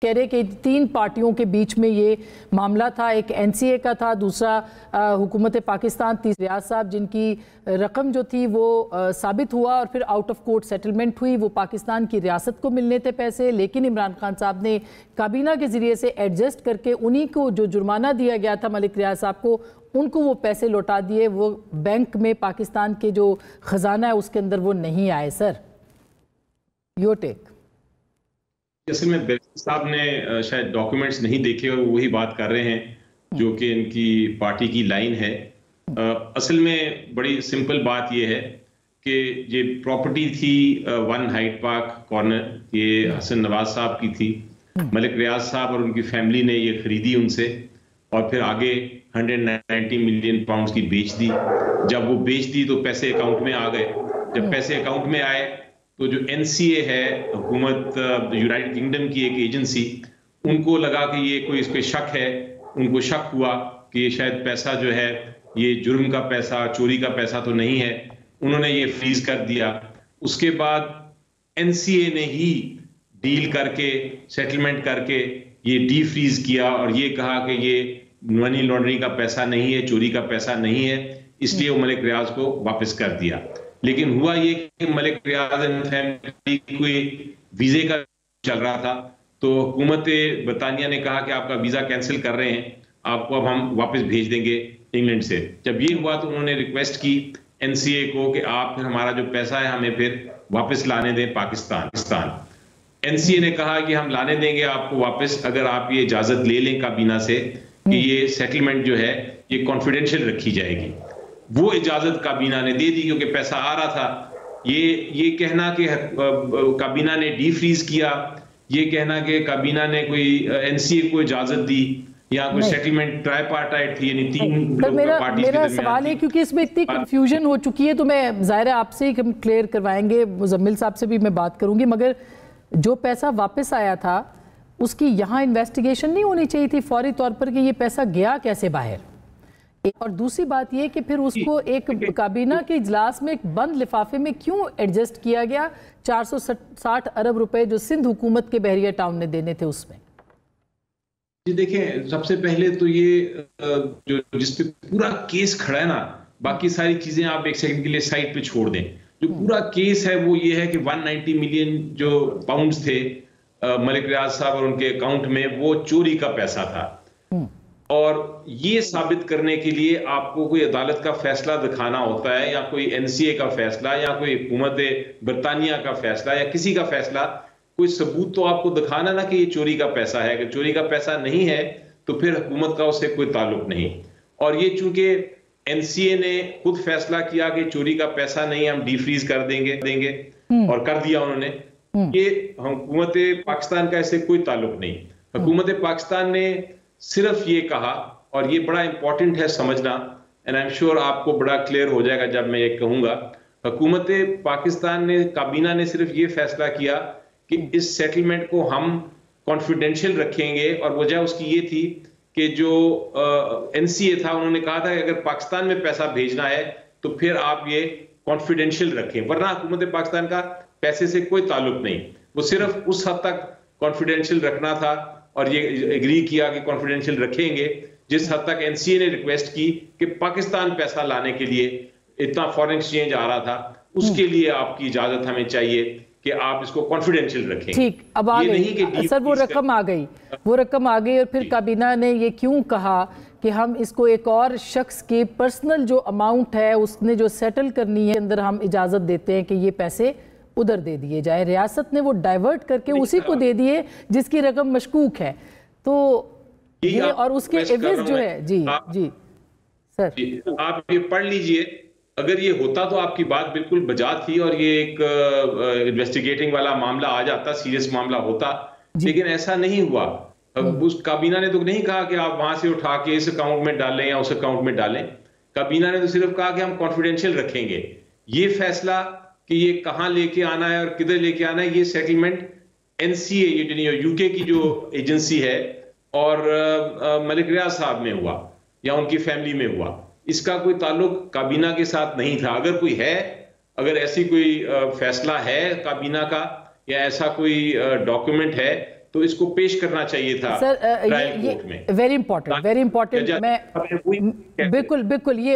कह रहे कि 3 पार्टियों के बीच में ये मामला था, एक एनसीए का था, दूसरा हुकूमत पाकिस्तान, तीसरा रियाज साहब जिनकी रकम जो थी वो साबित हुआ और फिर आउट ऑफ कोर्ट सेटलमेंट हुई, वो पाकिस्तान की रियासत को मिलने थे पैसे, लेकिन इमरान खान साहब ने काबीना के ज़रिए से एडजस्ट करके उन्हीं को जो जुर्माना दिया गया था मलिक रियाज साहब को, उनको वो पैसे लौटा दिए। वो बैंक में पाकिस्तान के जो ख़जाना है उसके अंदर वो नहीं आए। Sir your take. असल में बैरिस्टर साहब ने शायद डॉक्यूमेंट्स नहीं देखे और वही बात कर रहे हैं जो कि इनकी पार्टी की लाइन है। असल में बड़ी सिंपल बात यह है कि ये प्रॉपर्टी थी 1 हाइड पार्क कॉर्नर, ये हसन नवाज साहब की थी। मलिक रियाज साहब और उनकी फैमिली ने ये खरीदी उनसे और फिर आगे 190 मिलियन पाउंड्स की बेच दी। जब वो बेच दी तो पैसे अकाउंट में आ गए। जब पैसे अकाउंट में आए तो जो एनसीए है, हुकूमत यूनाइटेड किंगडम की एक एजेंसी, उनको लगा कि ये कोई इस पे शक है। उनको शक हुआ कि ये शायद पैसा जो है ये जुर्म का पैसा, चोरी का पैसा तो नहीं है। उन्होंने ये फ्रीज कर दिया। उसके बाद एनसीए ने ही डील करके, सेटलमेंट करके ये डी फ्रीज किया और ये कहा कि ये मनी लॉन्ड्रिंग का पैसा नहीं है, चोरी का पैसा नहीं है, इसलिए वो मलिक रियाज को वापस कर दिया। लेकिन हुआ ये कि मलिक रियाज एंड फैमिली कोई वीजे का चल रहा था, तो हुकूमत बरतानिया ने कहा कि आपका वीजा कैंसिल कर रहे हैं, आपको अब हम वापस भेज देंगे इंग्लैंड से। जब ये हुआ तो उन्होंने रिक्वेस्ट की एनसीए को कि आप फिर हमारा जो पैसा है हमें फिर वापस लाने दें पाकिस्तान। एनसीए ने कहा कि हम लाने देंगे आपको वापस अगर आप ये इजाजत ले लें काबीना से कि ये सेटलमेंट जो है ये कॉन्फिडेंशियल रखी जाएगी। वो इजाजत काबीना ने दे दी क्योंकि पैसा आ रहा था। ये कहना कि काबीना ने डी फ्रीज किया, ये कहना कि काबीना ने कोई एनसीए को इजाजत दी या कोई सेटलमेंट ट्राइपार्टाइट थी, यानी 3 पार्टी। मेरा सवाल है क्योंकि इसमें इतनी कंफ्यूजन हो चुकी है, तो मैं ज़ाहिर है आपसे ही हम क्लियर करवाएंगे, मुजम्मिल साहब से भी मैं बात करूंगी, मगर जो पैसा वापस आया था उसकी यहाँ इन्वेस्टिगेशन नहीं होनी चाहिए थी फौरी तौर पर कि ये पैसा गया कैसे बाहर? और दूसरी बात यह कि फिर उसको एक काबीना के इजलास में एक बंद लिफाफे में क्यों एडजस्ट किया गया 460 अरब रुपए जो सिंध हुकूमत के बहरिया टाउन ने देने थे उसमें? जी देखें, सबसे पहले तो ये जो जिस पे पूरा केस खड़ा है ना, बाकी सारी चीजें आप एक सेकंड के लिए साइड पे छोड़ दें। जो पूरा केस है वो ये है कि 190 मिलियन जो पाउंड्स थे मलिक रियाज साहब और उनके अकाउंट में, वो चोरी का पैसा था। और ये साबित करने के लिए आपको कोई अदालत का फैसला दिखाना होता है, या कोई एनसीए का फैसला, या कोई हुकूमत बरतानिया का फैसला, या किसी का फैसला, कोई सबूत तो आपको दिखाना ना कि ये चोरी का पैसा है। अगर चोरी का पैसा नहीं है तो फिर हुकूमत का उससे कोई ताल्लुक नहीं। और ये चूंकि एनसीए ने खुद फैसला किया कि चोरी का पैसा नहीं, हम डीफ्रीज कर देंगे और कर दिया उन्होंने, ये हुकूमत पाकिस्तान का इससे कोई ताल्लुक नहीं। हुकूमत पाकिस्तान ने सिर्फ ये कहा, और ये बड़ा इंपॉर्टेंट है समझना, एंड आई एम श्योर आपको बड़ा क्लियर हो जाएगा जब मैं ये कहूंगा। हुकूमत पाकिस्तान ने, काबीना ने सिर्फ ये फैसला किया कि इस सेटलमेंट को हम कॉन्फिडेंशियल रखेंगे, और वजह उसकी ये थी कि जो एनसीए था उन्होंने कहा था कि अगर पाकिस्तान में पैसा भेजना है तो फिर आप ये कॉन्फिडेंशियल रखें, वरना हुकूमत पाकिस्तान का पैसे से कोई ताल्लुक नहीं। वो सिर्फ उस हद तक कॉन्फिडेंशियल रखना था और ये एग्री किया कि कॉन्फिडेंशियल रखेंगे जिस हद तक एनसीए ने रिक्वेस्ट की कि पाकिस्तान पैसा लाने के लिए इतना फॉरेन एक्सचेंज आ रहा था, उसके लिए आपकी इजाजत हमें चाहिए कि आप इसको कॉन्फिडेंशियल रखें। ठीक, अब आ गई सर, वो रकम आ गई, और फिर काबीना ने ये क्यों कहा कि हम इसको एक और शख्स के पर्सनल जो अमाउंट है उसने जो सेटल करनी है अंदर हम इजाजत देते हैं कि ये पैसे उधर दे दिए जाए। रियासत ने वो डाइवर्ट करके उसी को दे दिए जिसकी रकम मशकूक है, तो ये और उसके एवज जो है। जी सर, आप ये पढ़ लीजिए। अगर ये होता तो आपकी बात बिल्कुल बजा थी और ये एक इन्वेस्टिगेटिंग वाला मामला आ जाता, सीरियस मामला होता, लेकिन ऐसा नहीं हुआ। उस काबीना ने तो नहीं कहा कि आप वहां से उठा के इस अकाउंट में डालें या उस अकाउंट में डालें। काबीना ने तो सिर्फ कहा कि हम कॉन्फिडेंशियल रखेंगे। ये फैसला कि ये कहां लेके आना है और किधर लेके आना है, ये सेटलमेंट एनसीए, ये यूके की जो एजेंसी है, और मलिक रियाज साहब में हुआ या उनकी फैमिली में हुआ। इसका कोई ताल्लुक काबीना के साथ नहीं था। अगर कोई है, अगर ऐसी कोई फैसला है काबीना का या ऐसा कोई डॉक्यूमेंट है तो इसको पेश करना चाहिए था सर ट्रायल कोर्ट में। वेरी इंपॉर्टेंट मैं बिल्कुल ये